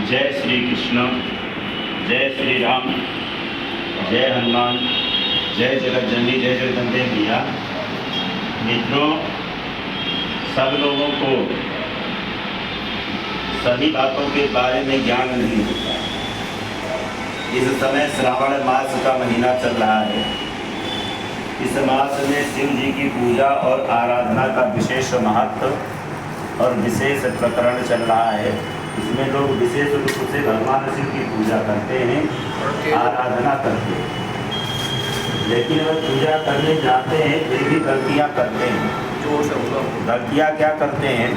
जय श्री कृष्ण, जय श्री राम, जय हनुमान, जय जगतजननी, जय जगदम्बे मैया। मित्रों, सब लोगों को सभी बातों के बारे में ज्ञान नहीं होता। इस समय श्रावण मास का महीना चल रहा है। इस मास में शिव जी की पूजा और आराधना का विशेष महत्व और विशेष प्रकरण चल रहा है। इसमें लोग विशेष रूप से भगवान शिव की पूजा करते हैं, आराधना करते हैं, लेकिन वह पूजा करने जाते हैं फिर भी गलतियाँ करते हैं। गलतियाँ क्या करते हैं?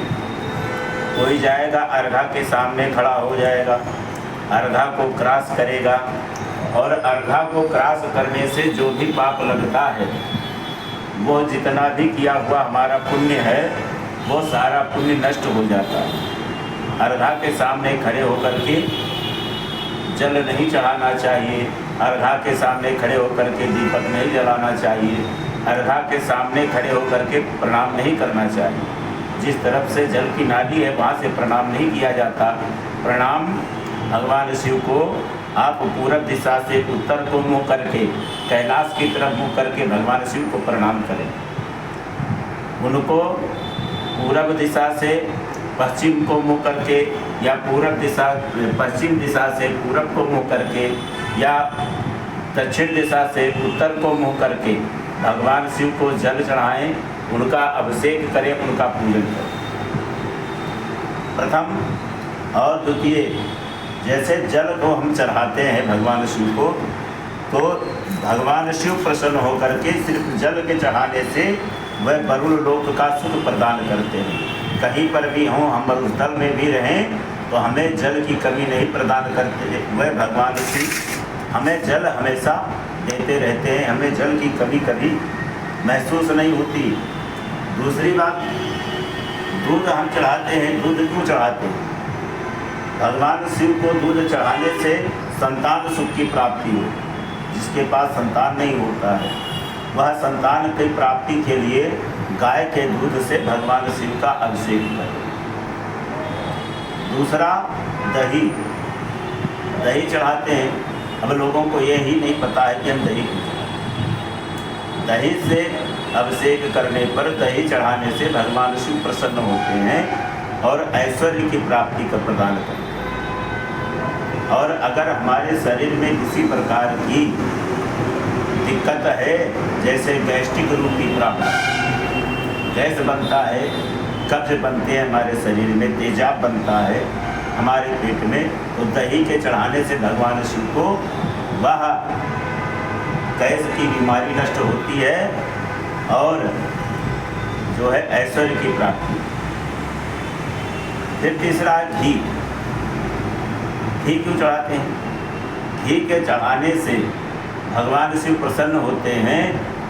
कोई जाएगा अर्घा के सामने खड़ा हो जाएगा, अर्घा को क्रॉस करेगा और अर्घा को क्रॉस करने से जो भी पाप लगता है वो जितना भी किया हुआ हमारा पुण्य है वो सारा पुण्य नष्ट हो जाता है। अर्घा के सामने खड़े होकर के जल नहीं चढ़ाना चाहिए, अर्घा के सामने खड़े होकर के दीपक नहीं जलाना चाहिए, अर्घा के सामने खड़े होकर के प्रणाम नहीं करना चाहिए। जिस तरफ से जल की नाली है वहाँ से प्रणाम नहीं किया जाता। प्रणाम भगवान शिव को आप पूरब दिशा से उत्तर को मुँह करके कैलाश की तरफ मुँह करके भगवान शिव को प्रणाम करें। उनको पूरब दिशा से पश्चिम को मुँह करके या पश्चिम दिशा से पूरब को मुँह करके या दक्षिण दिशा से उत्तर को मुँह करके भगवान शिव को जल चढ़ाएं, उनका अभिषेक करें, उनका पूजन करें। प्रथम और द्वितीय, जैसे जल को हम चढ़ाते हैं भगवान शिव को, तो भगवान शिव प्रसन्न होकर के सिर्फ जल के चढ़ाने से वह वरुण लोक का सुख प्रदान करते हैं। कहीं पर भी हों, हम मरुस्थल में भी रहें तो हमें जल की कमी नहीं प्रदान करते। वह भगवान शिव हमें जल हमेशा देते रहते हैं, हमें जल की कमी कभी महसूस नहीं होती। दूसरी बात, दूध हम चढ़ाते हैं। दूध क्यों चढ़ाते हैं? भगवान शिव को दूध चढ़ाने से संतान सुख की प्राप्ति हो। जिसके पास संतान नहीं होता है वह संतान की प्राप्ति के लिए गाय के दूध से भगवान शिव का अभिषेक करें। दूसरा, दही चढ़ाते हैं। अब लोगों को ये ही नहीं पता है कि हम दही क्यों चढ़ाते। दही से अभिषेक करने पर, दही चढ़ाने से भगवान शिव प्रसन्न होते हैं और ऐश्वर्य की प्राप्ति का प्रदान करते हैं। और अगर हमारे शरीर में किसी प्रकार की दिक्कत है, जैसे गैस्ट्रिक रूपी प्रॉब्लम, गैस बनता है, कब्ज बनते हैं हमारे शरीर में, तेजाब बनता है हमारे पेट में, तो दही के चढ़ाने से भगवान शिव को वह गैस की बीमारी नष्ट होती है और जो है ऐश्वर्य की प्राप्ति। फिर तीसरा, घी क्यों चढ़ाते हैं? घी के चढ़ाने से भगवान शिव प्रसन्न होते हैं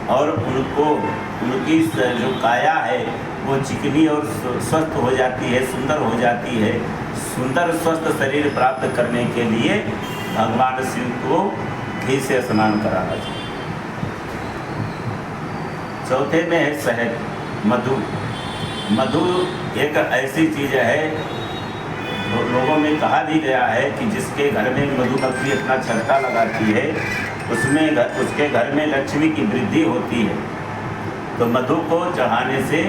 और उनकी जो काया है वो चिकनी और स्वस्थ हो जाती है, सुंदर हो जाती है। सुंदर स्वस्थ शरीर प्राप्त करने के लिए भगवान शिव को घी से स्नान कराना चाहिए। चौथे में है शहद, मधु। मधु एक ऐसी चीज़ है, लोगों में कहा भी गया है कि जिसके घर में मधुमक्खी अपना छत्ता लगाती है उसके घर में लक्ष्मी की वृद्धि होती है। तो मधु को चढ़ाने से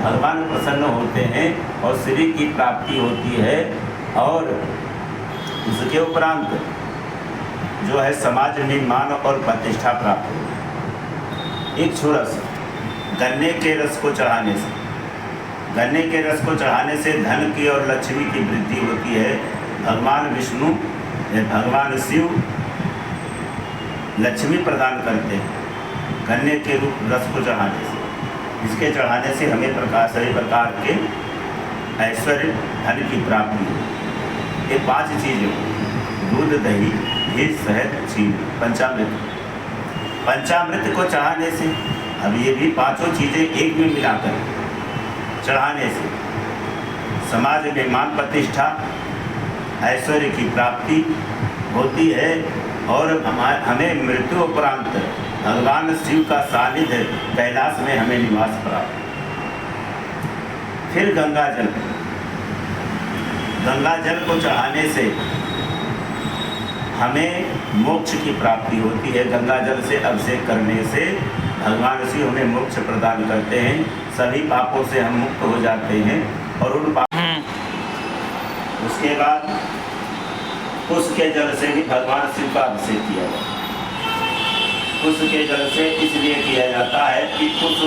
भगवान प्रसन्न होते हैं और श्री की प्राप्ति होती है। और उसके उपरांत जो है समाज में मान और प्रतिष्ठा प्राप्त होती है। इक्षुरस, गन्ने के रस को चढ़ाने से, गन्ने के रस को चढ़ाने से धन की और लक्ष्मी की वृद्धि होती है। भगवान विष्णु भगवान शिव लक्ष्मी प्रदान करते हैं गन्ने के रूप रस को चढ़ाने से। इसके चढ़ाने से हमें सभी प्रकार के ऐश्वर्य धन की प्राप्ति हो। ये 5 चीज़ें, दूध, दही, घी, शहद, चीनी, पंचामृत। पंचामृत को चढ़ाने से, अब ये भी 5 चीज़ें एक में मिलाकर चढ़ाने से समाज में मान प्रतिष्ठा, ऐश्वर्य की प्राप्ति होती है और हमें मृत्यु उपरांत भगवान शिव का सानिध्य कैलाश में हमें निवास प्राप्त। फिर गंगा जल, गंगा जल को चढ़ाने से हमें मोक्ष की प्राप्ति होती है। गंगा जल से अभिषेक करने से भगवान शिव हमें मोक्ष प्रदान करते हैं, सभी पापों से हम मुक्त हो जाते हैं। और उन उसके बाद कुश के जल से भी भगवान शिव का अभिषेक किया जाता है। कुश के जल से इसलिए किया जाता है कि कुश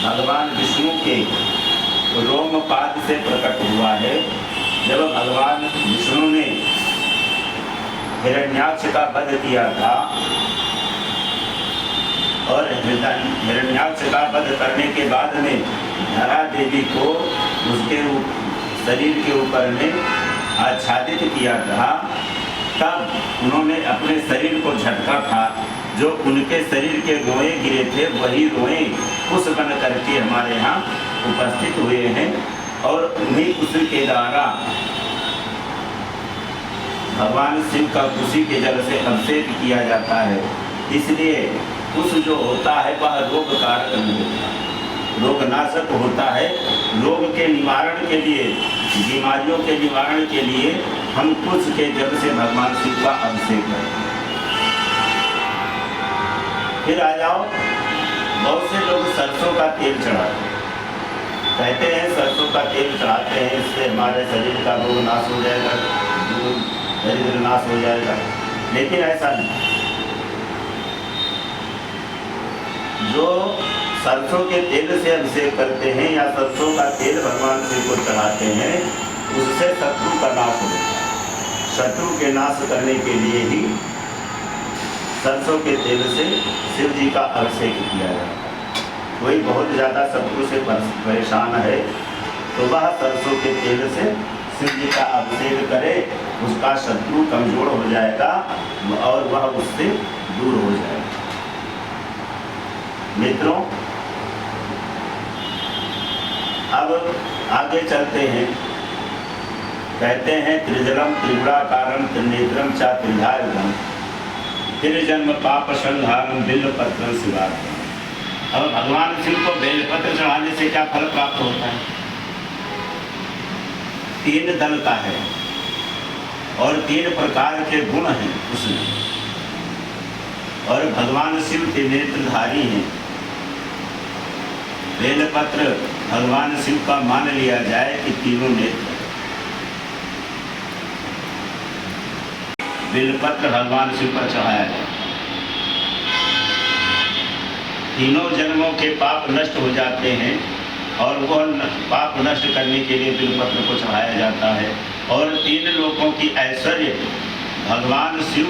भगवान विष्णु के रोमपाद से प्रकट हुआ है। जब भगवान विष्णु ने हिरण्याक्ष का वध किया था और हिरण्याक्ष का वध करने के बाद में धरा देवी को उसके शरीर के ऊपर में आच्छादित किया था, तब उन्होंने अपने शरीर को झटका था। जो उनके शरीर के रोए गिरे थे वही रोए कुश बन करके हमारे यहाँ उपस्थित हुए हैं और उन्हीं कुश के द्वारा भगवान शिव का कुशी के जल से अभिषेक किया जाता है। इसलिए कुश जो होता है वह रोग कारक नहीं होता, रोगनाशक होता है। रोग के निवारण के लिए, बीमारियों के निवारण के लिए हम कुश के जल से भगवान शिव का अभिषेक करते हैं। फिर आ जाओ, बहुत से लोग सरसों का तेल चढ़ाते हैं, कहते हैं सरसों का तेल चढ़ाते हैं इससे हमारे शरीर का रोग नाश हो जाएगा, शरीर नाश हो जाएगा। लेकिन ऐसा नहीं। जो सरसों के तेल से अभिषेक करते हैं या सरसों का तेल भगवान शिव को चढ़ाते हैं, उससे शत्रु का नाश हो जाता है। शत्रु के नाश करने के लिए ही सरसों के तेल से शिव जी का अभिषेक किया जाता है। कोई बहुत ज़्यादा शत्रु से परेशान है तो वह सरसों के तेल से शिव जी का अभिषेक करे, उसका शत्रु कमजोर हो जाएगा और वह उससे दूर हो जाएगा। मित्रों, अब आगे चलते हैं। कहते हैं त्रिजलम त्रिगुणाकारं त्रिनेत्रम च त्रिधायुधम त्रिजन्म पाप संहारम बिल्वपत्रं शिवार्पणम्। अब भगवान शिव को बेलपत्र चढ़ाने से क्या फल प्राप्त होता है? 3 दल का है और 3 प्रकार के गुण हैं उसमें, और भगवान शिव त्रिनेत्रधारी हैं। बेलपत्र भगवान शिव का मान लिया जाए कि तीनों नेत्र। बेलपत्र भगवान शिव पर चढ़ाया जाए, तीनों जन्मों के पाप नष्ट हो जाते हैं और वह पाप नष्ट करने के लिए बेलपत्र को चढ़ाया जाता है। और 3 लोगों की ऐश्वर्य भगवान शिव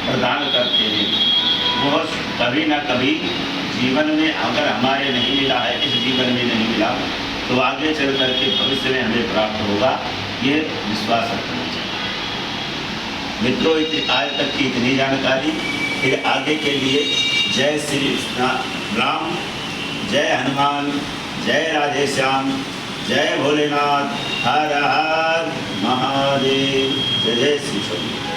प्रदान करते हैं। वह कभी न कभी जीवन में अगर हमारे नहीं मिला है, इस जीवन में नहीं मिला, तो आगे चल करके भविष्य में हमें प्राप्त होगा, ये विश्वास रखना चाहिए। मित्रों, आज तक की इतनी जानकारी। फिर आगे के लिए जय श्री राम, जय हनुमान, जय राधेश्याम, जय भोलेनाथ, हर हर महादेव, जय जय श्री कृष्ण।